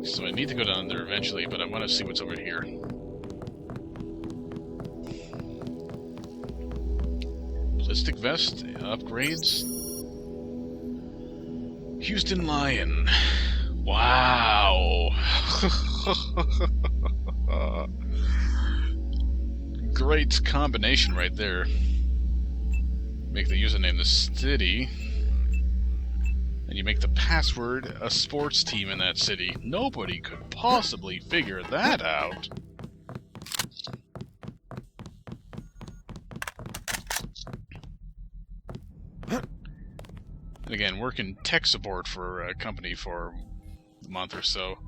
So I need to go down there eventually, but I want to see what's over here. Ballistic vest, upgrades. Houston Lion. Wow. Great combination right there. Make the username the city. And you make the password a sports team in that city. Nobody could possibly figure that out. And again, working tech support for a company for a month or so.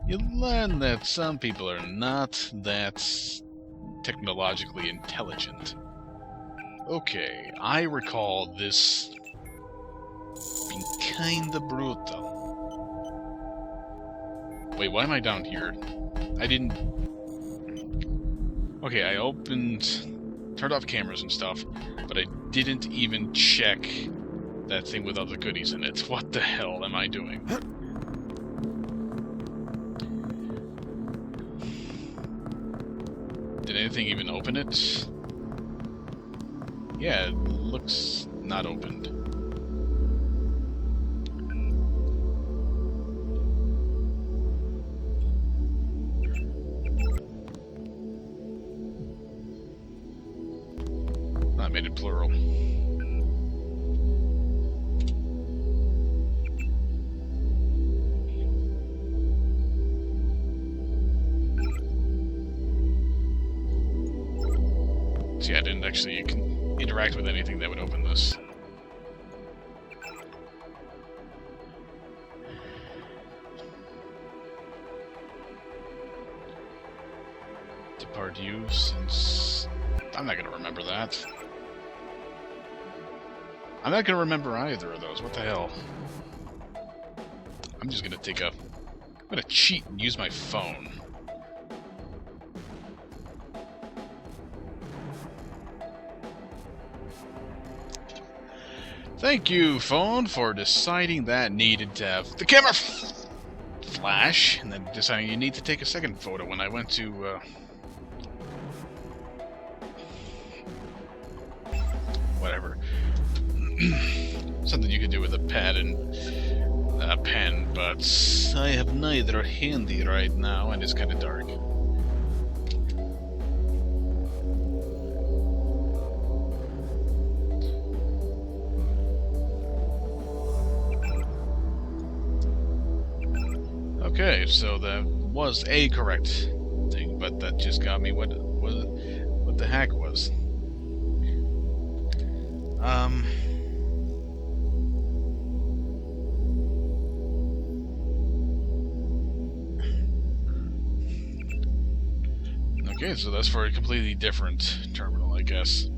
You learn that some people are not that technologically intelligent. Okay, I recall this being kinda brutal. Wait, why am I down here? I didn't... Okay, I turned off cameras and stuff, but I didn't even check that thing with all the goodies in it. What the hell am I doing? Did anything even open it? Yeah, it looks not opened. I made it plural. See, I didn't actually interact with anything that would open this. Depart you since... I'm not gonna remember that. I'm not gonna remember either of those. What the hell? I'm just gonna I'm gonna cheat and use my phone. Thank you, phone, for deciding that needed to have the camera flash, and then deciding you need to take a second photo when I went to, whatever. Something you could do with a pad and a pen, but I have neither handy right now, and it's kind of dark. Okay, so that was a correct thing, but that just got me what the heck was. Okay, so that's for a completely different terminal, I guess.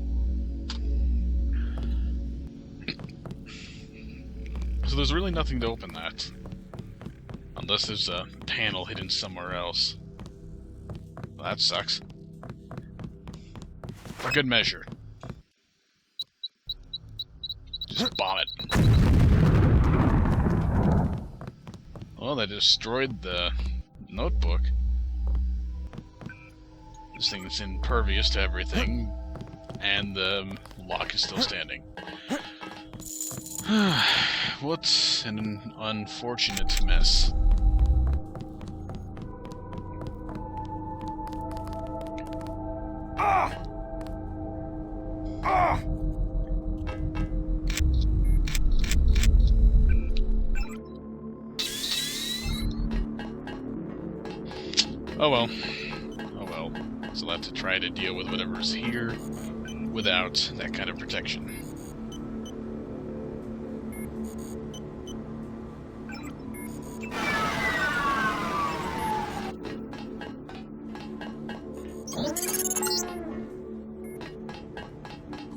So there's really nothing to open that. Unless there's a panel hidden somewhere else. Well, that sucks. For good measure. Just bomb it. Well, they destroyed the notebook. This thing is impervious to everything, and the lock is still standing. What an unfortunate mess. Oh well. Oh well. So I'll have to try to deal with whatever's here without that kind of protection.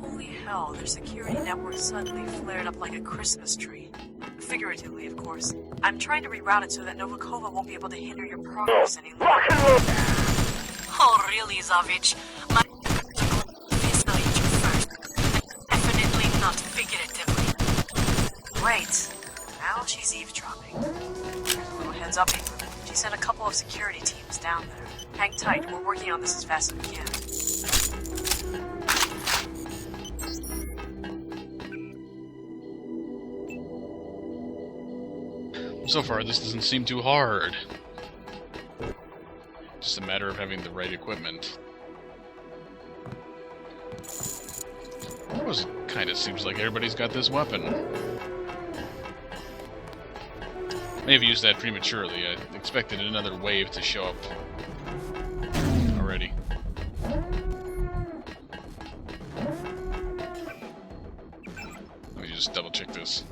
Holy hell, their security network suddenly flared up like a Christmas tree. Figuratively, of course. I'm trying to reroute it so that Novikova won't be able to hinder your progress any longer. Oh, really, Zavich? My is not you first. Definitely not figuratively. Great. Now she's eavesdropping. Here's a little heads up, Ingram. She sent a couple of security teams down there. Hang tight, we're working on this as fast as we can. So far, this doesn't seem too hard. Just a matter of having the right equipment. It kind of seems like everybody's got this weapon. May have used that prematurely. I expected another wave to show up already. Let me just double check this.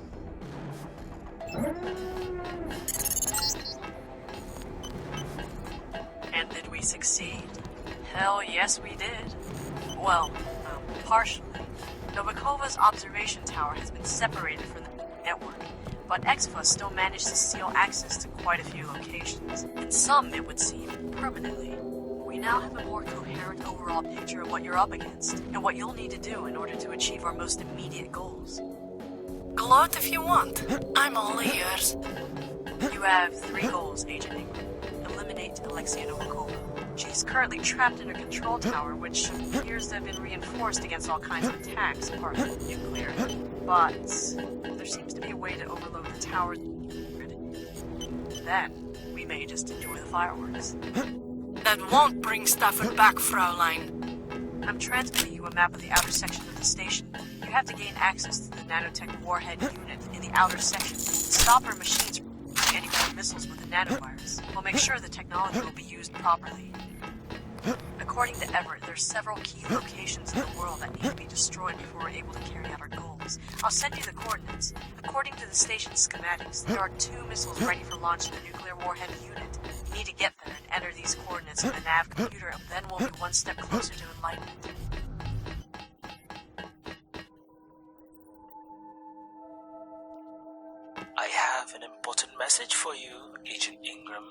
And did we succeed? Hell yes we did. Well, partially. Novikova's observation tower has been separated from the network, but EXFA still managed to steal access to quite a few locations. In some, it would seem, permanently. We now have a more coherent overall picture of what you're up against, and what you'll need to do in order to achieve our most immediate goals. Gloat if you want. I'm all ears. You have 3 goals, Agent Ingram. Eliminate Alexia Novikova. She's currently trapped in her control tower, which appears to have been reinforced against all kinds of attacks, apart from nuclear. But there seems to be a way to overload the tower. Then, we may just enjoy the fireworks. That won't bring Stafford back, Fraulein. I'm transmitting you a map of the outer section of the station. You have to gain access to the nanotech warhead unit in the outer section. Stop her machines from getting more missiles with the nanovirus. We'll make sure the technology will be used properly. According to Everett, there's several key locations in the world that need to be destroyed before we're able to carry out our goals. I'll send you the coordinates. According to the station's schematics, there are 2 missiles ready for launch in the nuclear warhead unit. You need to get there and enter these coordinates in the nav computer, and then we'll be one step closer to enlightenment. I have an important message for you, Agent Ingram.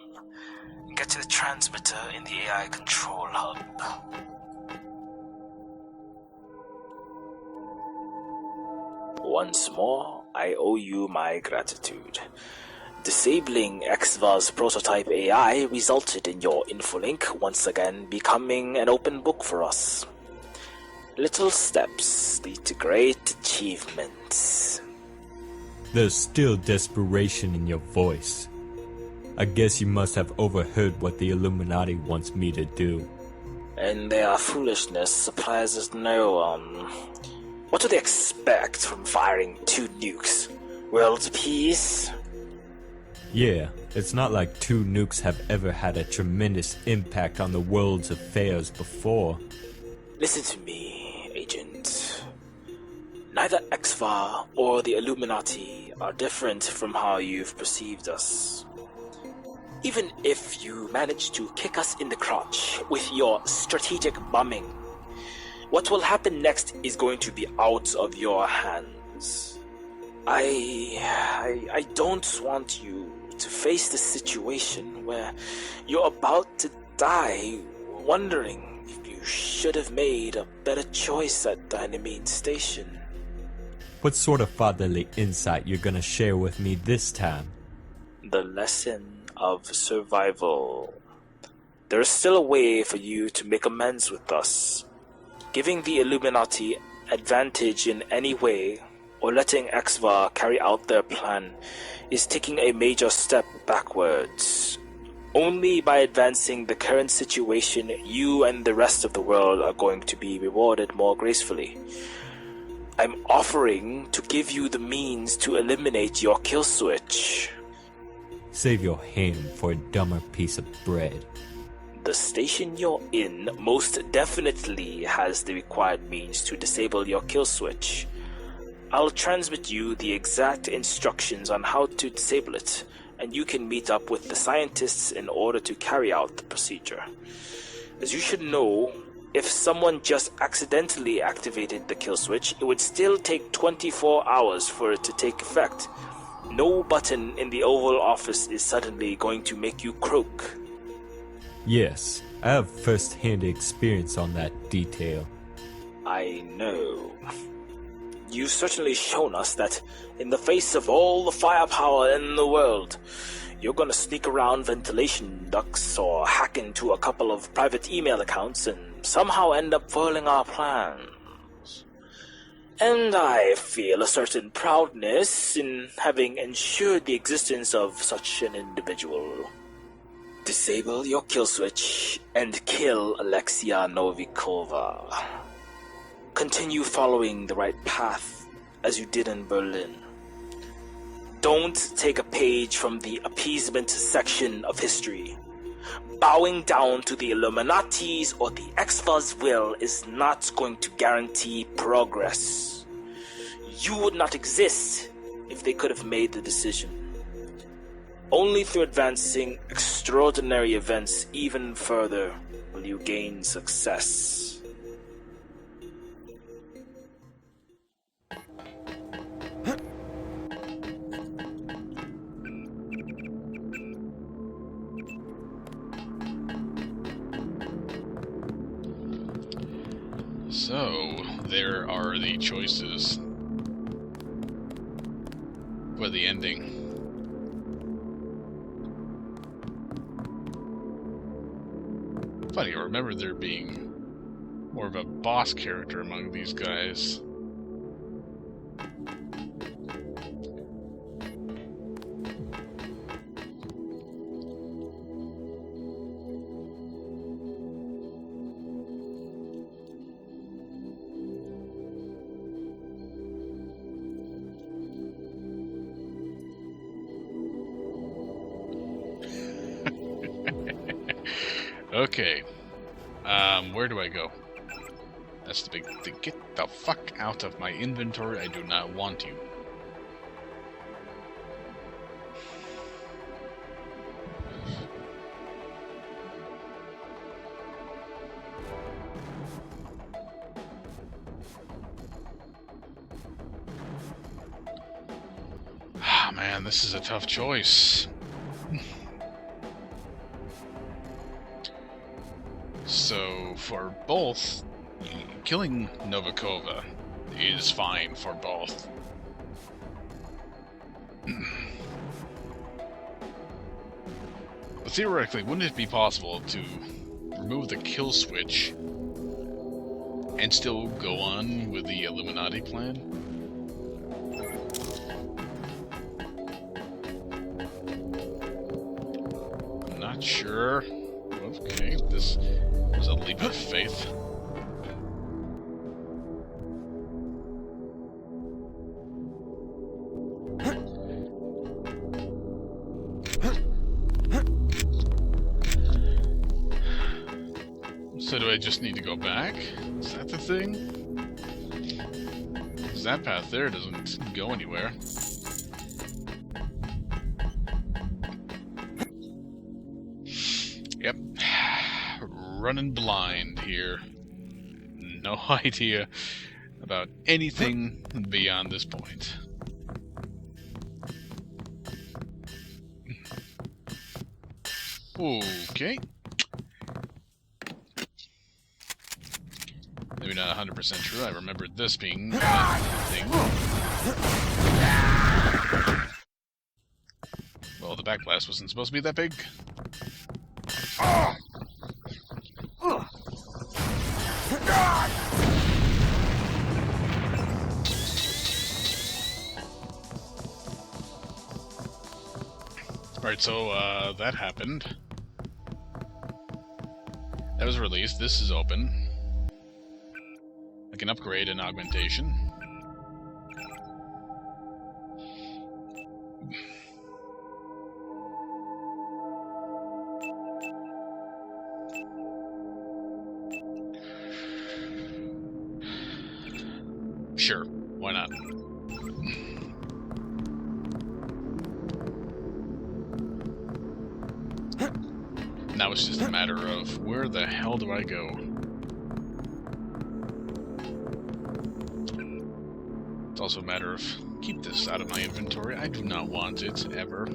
Get to the transmitter in the AI control hub. Once more, I owe you my gratitude. Disabling EXVA's prototype AI resulted in your infolink once again becoming an open book for us. Little steps lead to great achievements. There's still desperation in your voice. I guess you must have overheard what the Illuminati wants me to do. And their foolishness surprises no one. What do they expect from firing 2 nukes? World peace? Yeah, it's not like 2 nukes have ever had a tremendous impact on the world's affairs before. Listen to me, Agent. Neither EXVA or the Illuminati are different from how you've perceived us. Even if you manage to kick us in the crotch with your strategic bombing, what will happen next is going to be out of your hands. I don't want you to face the situation where you're about to die wondering if you should have made a better choice at Dynamene Station. What sort of fatherly insight you're gonna share with me this time? The lesson of survival. There is still a way for you to make amends with us. Giving the Illuminati advantage in any way, or letting EXVA carry out their plan, is taking a major step backwards. Only by advancing the current situation, you and the rest of the world are going to be rewarded more gracefully. I'm offering to give you the means to eliminate your kill switch. Save your hand for a dumber piece of bread. The station you're in most definitely has the required means to disable your kill switch. I'll transmit you the exact instructions on how to disable it, and you can meet up with the scientists in order to carry out the procedure. As you should know, if someone just accidentally activated the kill switch, it would still take 24 hours for it to take effect. No button in the Oval Office is suddenly going to make you croak. Yes, I have first-hand experience on that detail. I know. You've certainly shown us that in the face of all the firepower in the world, you're gonna sneak around ventilation ducts or hack into a couple of private email accounts and somehow end up foiling our plans. And I feel a certain proudness in having ensured the existence of such an individual. Disable your kill switch and kill Alexia Novikova. Continue following the right path as you did in Berlin. Don't take a page from the appeasement section of history. Bowing down to the Illuminati's or the X-Files' will is not going to guarantee progress. You would not exist if they could have made the decision. Only through advancing extraordinary events even further will you gain success. So, there are the choices for the ending. Funny, I remember there being more of a boss character among these guys. Okay. Where do I go? That's the big thing. Get the fuck out of my inventory. I do not want you. Ah, man, this is a tough choice. So, for both, killing Novikova is fine for both. But theoretically, wouldn't it be possible to remove the kill switch and still go on with the Illuminati plan? I'm not sure. Okay, this was a leap of faith. So do I just need to go back? Is that the thing? Because that path there doesn't go anywhere. Yep. Running blind here. No idea about anything beyond this point. Okay. Maybe not 100% true. I remembered this being a thing. Well, the backblast wasn't supposed to be that big. Alright, so, that happened. That was released. This is open. I can upgrade an augmentation. Sure, why not? Now it's just a matter of where the hell do I go? It's also a matter of keep this out of my inventory. I do not want it ever.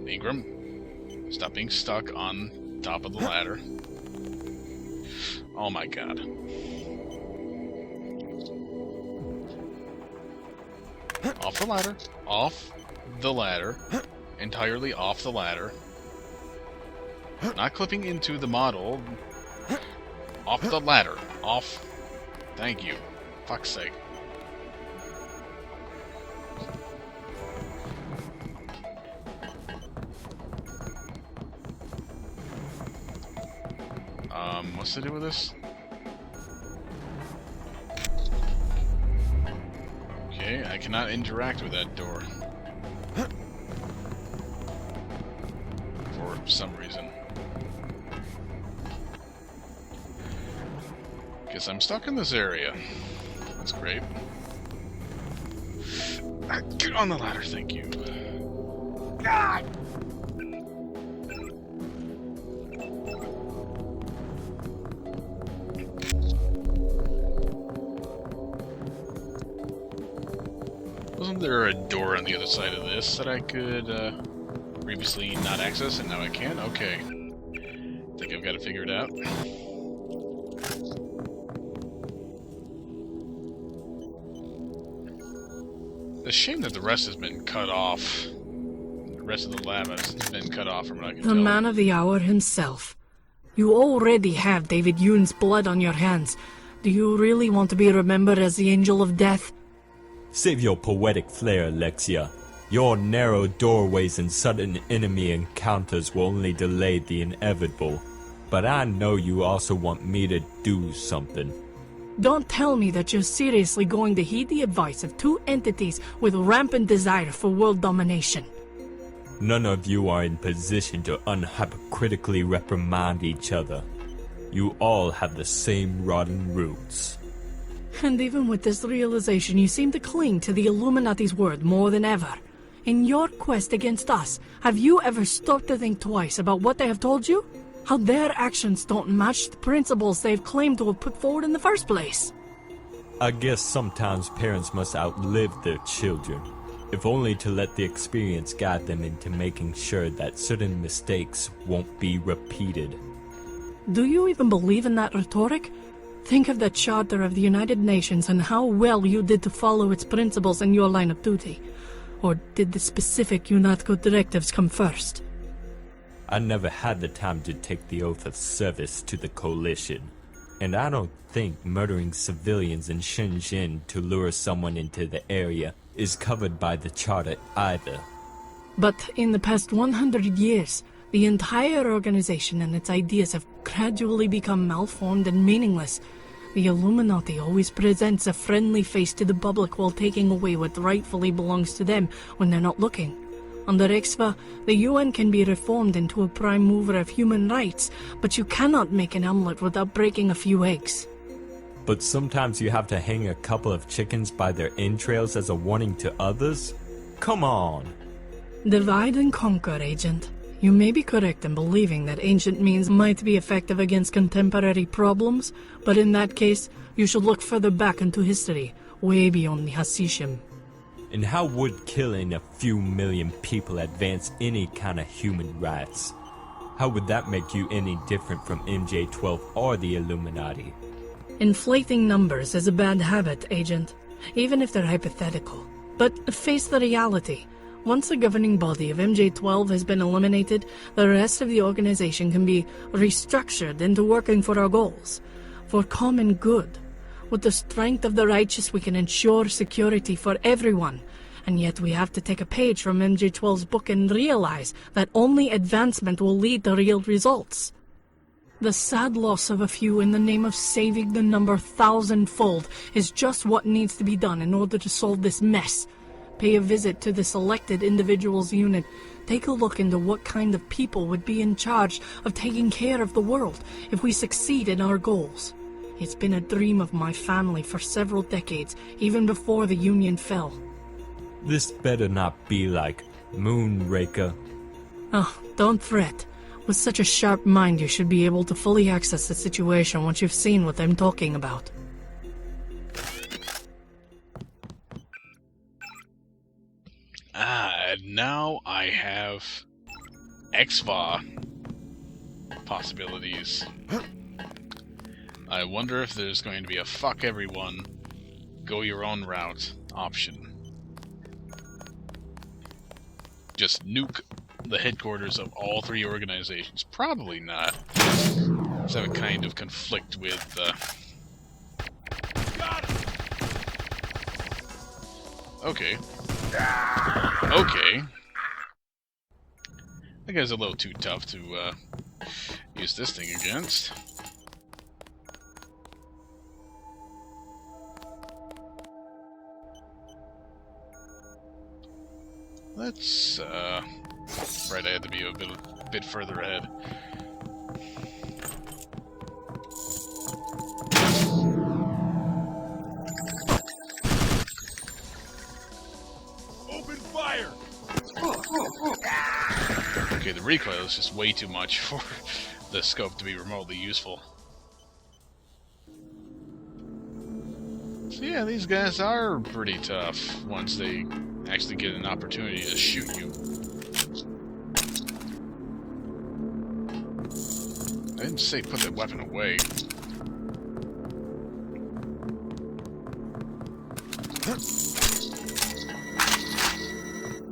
Ingram, stop being stuck on top of the ladder. Oh my god. Off the ladder. Off the ladder. Entirely off the ladder. Not clipping into the model. Off the ladder. Off. Thank you. Fuck's sake. What's to do with this? Okay, I cannot interact with that door. For some reason. Guess I'm stuck in this area. That's great. Get on the ladder, thank you. God! Wasn't there a door on the other side of this that I could previously not access and now I can? Okay. Think I've got to figure it out. It's a shame that the rest has been cut off. The rest of the lab has been cut off from what I can The tell. man of the hour himself. You already have David Yoon's blood on your hands. Do you really want to be remembered as the Angel of Death? Save your poetic flair, Alexia. Your narrow doorways and sudden enemy encounters will only delay the inevitable. But I know you also want me to do something. Don't tell me that you're seriously going to heed the advice of two entities with rampant desire for world domination. None of you are in position to unhypocritically reprimand each other. You all have the same rotten roots. And even with this realization, you seem to cling to the Illuminati's word more than ever. In your quest against us, have you ever stopped to think twice about what they have told you? How their actions don't match the principles they've claimed to have put forward in the first place? I guess sometimes parents must outlive their children, if only to let the experience guide them into making sure that certain mistakes won't be repeated. Do you even believe in that rhetoric? Think of the Charter of the United Nations and how well you did to follow its principles in your line of duty. Or did the specific UNATCO directives come first? I never had the time to take the oath of service to the coalition, and I don't think murdering civilians in Shenzhen to lure someone into the area is covered by the charter either. But in the past 100 years, the entire organization and its ideas have gradually become malformed and meaningless. The Illuminati always presents a friendly face to the public while taking away what rightfully belongs to them when they're not looking. Under Exva, the UN can be reformed into a prime mover of human rights, but you cannot make an omelette without breaking a few eggs. But sometimes you have to hang a couple of chickens by their entrails as a warning to others? Come on! Divide and conquer, Agent. You may be correct in believing that ancient means might be effective against contemporary problems, but in that case, you should look further back into history, way beyond the Hasishim. And how would killing a few million people advance any kind of human rights? How would that make you any different from MJ-12 or the Illuminati? Inflating numbers is a bad habit, Agent, even if they're hypothetical. But face the reality. Once the governing body of MJ-12 has been eliminated, the rest of the organization can be restructured into working for our goals, for common good. With the strength of the righteous, we can ensure security for everyone. And yet we have to take a page from MJ-12's book and realize that only advancement will lead to real results. The sad loss of a few in the name of saving the number thousandfold is just what needs to be done in order to solve this mess. Pay a visit to the selected individuals unit. Take a look into what kind of people would be in charge of taking care of the world if we succeed in our goals. It's been a dream of my family for several decades, even before the Union fell. This better not be like Moonraker. Oh, don't fret. With such a sharp mind, you should be able to fully access the situation once you've seen what I'm talking about. And now I have XVA possibilities. I wonder if there's going to be a fuck everyone, go your own route option. Just nuke the headquarters of all three organizations. Probably not. So that would kind of conflict with Okay. Okay. That guy's a little too tough to use this thing against. Let's, right, I had to be a bit further ahead. Open fire! Okay, the recoil is just way too much for the scope to be remotely useful. So yeah, these guys are pretty tough once they actually get an opportunity to shoot you. I didn't say put that weapon away.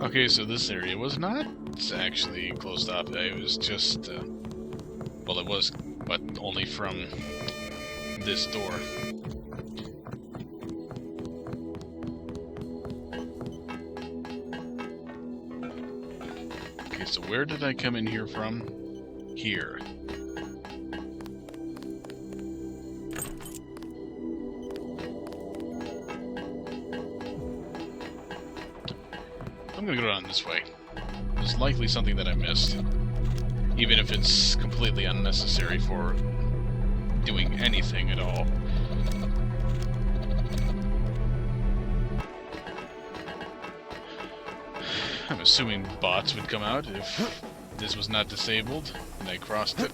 Okay, so this area was not actually closed up. It was just, well, it was, but only from this door. Okay, so where did I come in here from? Here. I'm gonna go down this way. There's likely something that I missed. Even if it's completely unnecessary for doing anything at all. I'm assuming bots would come out if this was not disabled and I crossed it.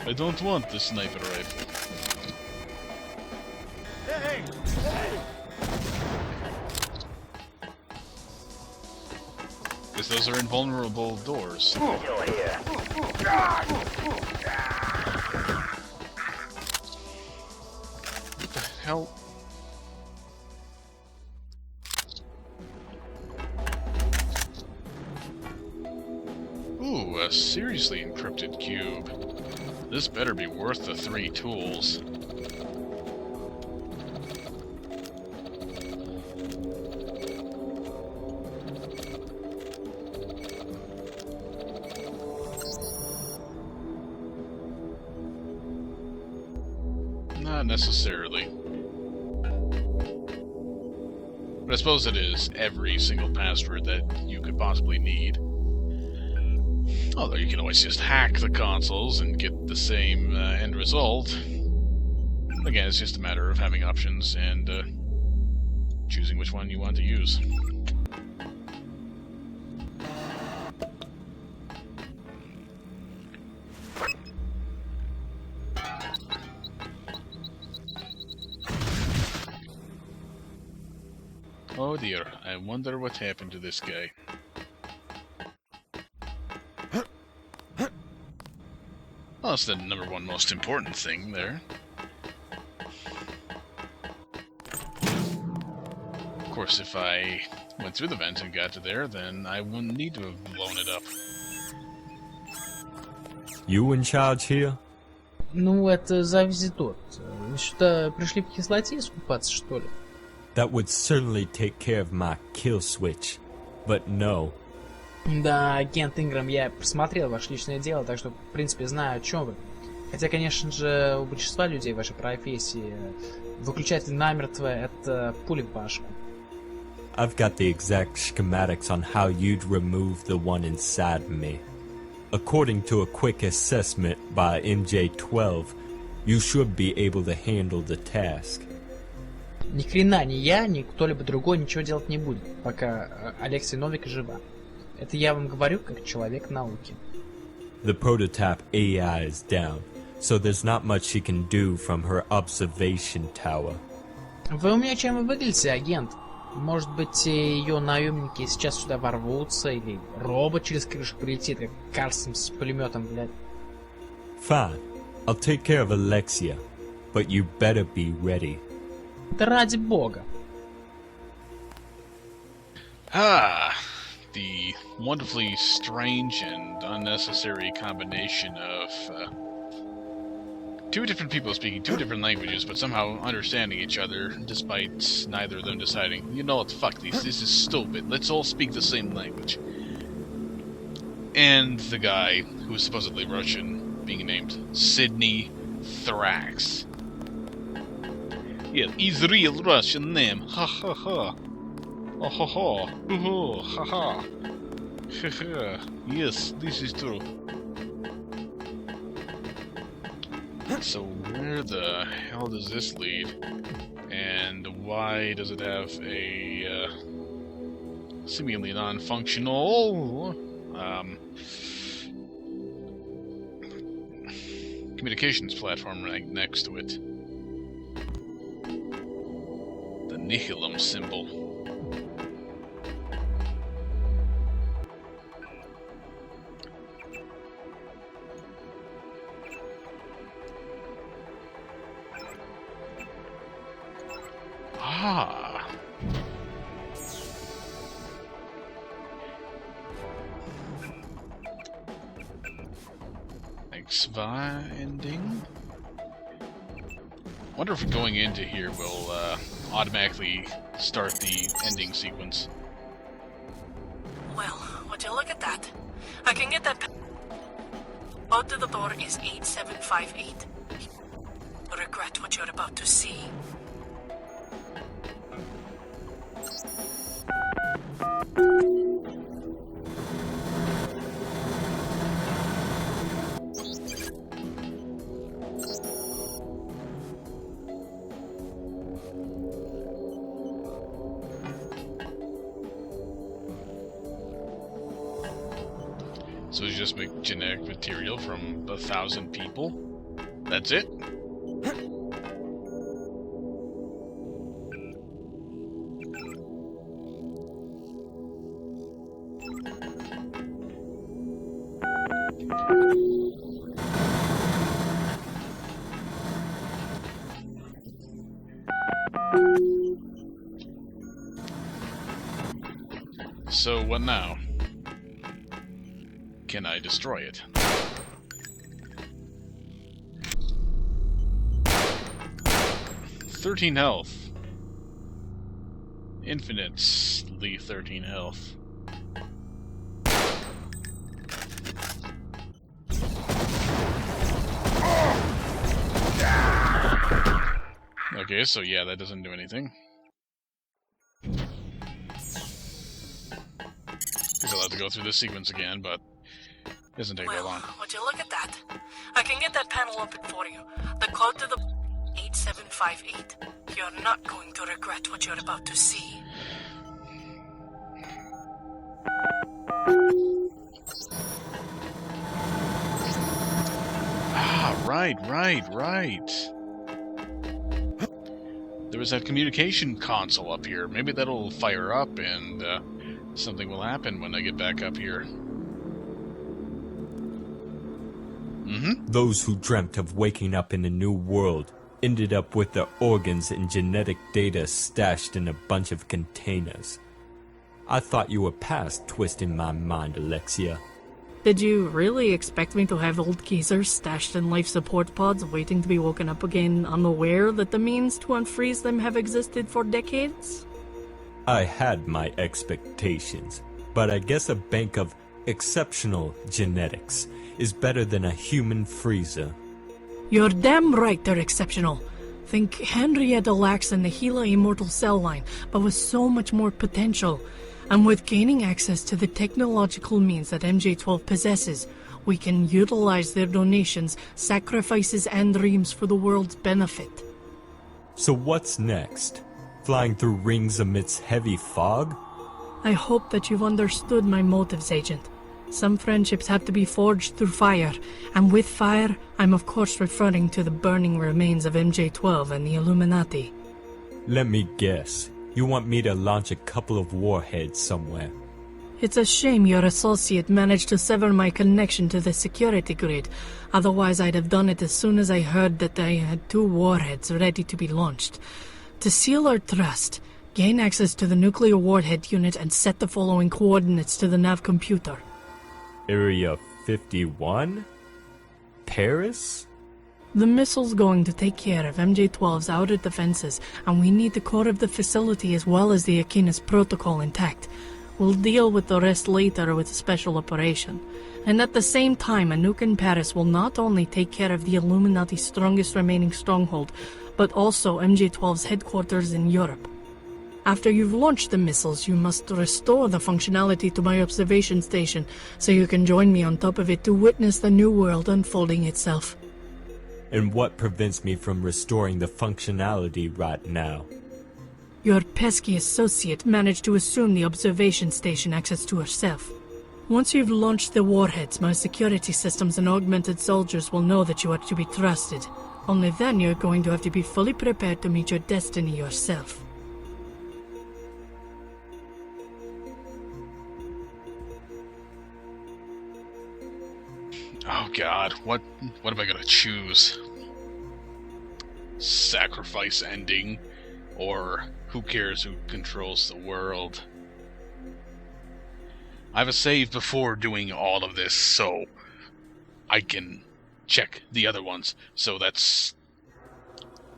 I don't want the sniper rifle. Hey! Because those are invulnerable doors. What the hell? Ooh, a seriously encrypted cube. This better be worth the 3 tools. Not necessarily. But I suppose it is every single password that you could possibly need. Although you can always just hack the consoles and get the same end result. Again, it's just a matter of having options and choosing which one you want to use. Oh dear, I wonder what happened to this guy. Well, that's the #1 most important thing there. Of course, if I went through the vent and got to there, then I wouldn't need to have blown it up. You in charge here? Ну, это зависит от... Вы сюда пришли по кислоте искупаться, что ли? That would certainly take care of my kill switch. But no. Да, агент Инграм, я просмотрел ваше личное дело, так что, в принципе, знаю, о чем вы. Хотя, конечно же, у большинства людей вашей профессии выключатель намертво — это пули в башку. I've got the exact schematics on how you'd remove the one inside me. According to a quick assessment by MJ-12, you should be able to handle the task. Ни хрена ни я, ни кто-либо другой ничего делать не будет, пока Алексей Новик жива. Это я вам говорю как человек науки. The prototype AI is down, so there's not much she can do from her observation tower. Вы умнее, чем вы выглядите, агент. Может быть, ее наемники сейчас сюда ворвутся, или робот через крышу прилетит, как Карсон с пулеметом, блядь. Fine, I'll take care of Alexia, but you better be ready. Да ради бога. The wonderfully strange and unnecessary combination of two different people speaking two different languages, but somehow understanding each other, despite neither of them deciding, you know what, fuck this is stupid, let's all speak the same language. And the guy, who is supposedly Russian, being named Sidney Thrax. Yeah, he's real Russian name, ha ha ha. Oh ha ha, oh ha ha. Yes, this is true. So where the hell does this lead? And why does it have a seemingly non-functional communications platform right next to it? The Nihilum symbol. Ah. Ending. Wonder if going into here will automatically start the ending sequence. Well, would you look at that? I can get that. Code to the door is 8758. Regret what you're about to see. So you just make genetic material from 1,000 people? That's it? So what now? Can I destroy it? $13 health. Infinitely 13 health. Okay, so yeah, that doesn't do anything. Guess I'll have to go through this sequence again, but it doesn't take that long. Would you look at that? I can get that panel open for you. The code to the 8758. You're not going to regret what you're about to see. Ah, right. There was that communication console up here. Maybe that'll fire up and something will happen when I get back up here. Those who dreamt of waking up in a new world ended up with their organs and genetic data stashed in a bunch of containers. I thought you were past twisting my mind, Alexia. Did you really expect me to have old geezers stashed in life support pods waiting to be woken up again, unaware that the means to unfreeze them have existed for decades? I had my expectations, but I guess a bank of exceptional genetics is better than a human freezer. You're damn right they're exceptional. Think Henrietta lacks a Nihila immortal cell line, but with so much more potential. And with gaining access to the technological means that MJ-12 possesses, we can utilize their donations, sacrifices, and dreams for the world's benefit. So what's next? Flying through rings amidst heavy fog? I hope that you've understood my motives, Agent. Some friendships have to be forged through fire, and with fire, I'm of course referring to the burning remains of MJ-12 and the Illuminati. Let me guess. You want me to launch a couple of warheads somewhere? It's a shame your associate managed to sever my connection to the security grid. Otherwise, I'd have done it as soon as I heard that I had 2 warheads ready to be launched. To seal our trust, gain access to the nuclear warhead unit and set the following coordinates to the nav computer. Area 51? Paris? The missile's going to take care of MJ-12's outer defenses, and we need the core of the facility as well as the Aquinas protocol intact. We'll deal with the rest later with a special operation. And at the same time, a nuke in Paris will not only take care of the Illuminati's strongest remaining stronghold, but also MJ-12's headquarters in Europe. After you've launched the missiles, you must restore the functionality to my observation station, so you can join me on top of it to witness the new world unfolding itself. And what prevents me from restoring the functionality right now? Your pesky associate managed to assume the observation station access to herself. Once you've launched the warheads, my security systems and augmented soldiers will know that you are to be trusted. Only then you're going to have to be fully prepared to meet your destiny yourself. Oh god, what am I gonna choose? Sacrifice ending, or who cares who controls the world? I have a save before doing all of this, so I can check the other ones, so that's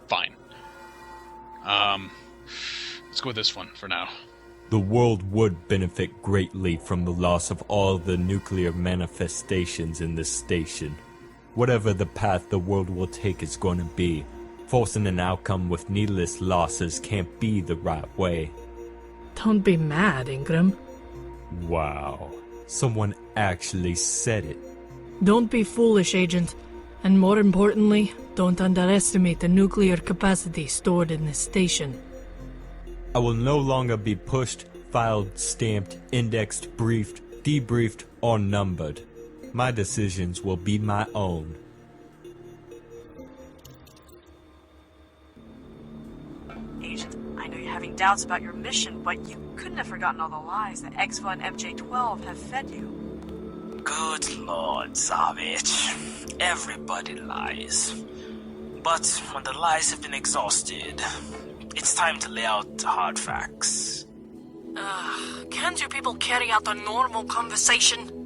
fine. Let's go with this one for now. The world would benefit greatly from the loss of all the nuclear manifestations in this station. Whatever the path the world will take is going to be, forcing an outcome with needless losses can't be the right way. Don't be mad, Ingram. Wow. Someone actually said it. Don't be foolish, Agent. And more importantly, don't underestimate the nuclear capacity stored in this station. I will no longer be pushed, filed, stamped, indexed, briefed, debriefed, or numbered. My decisions will be my own. Agent, I know you're having doubts about your mission, but you couldn't have forgotten all the lies that Exva and MJ-12 have fed you. Good Lord, Savage. Everybody lies. But when the lies have been exhausted, it's time to lay out the hard facts. Can't you people carry out a normal conversation?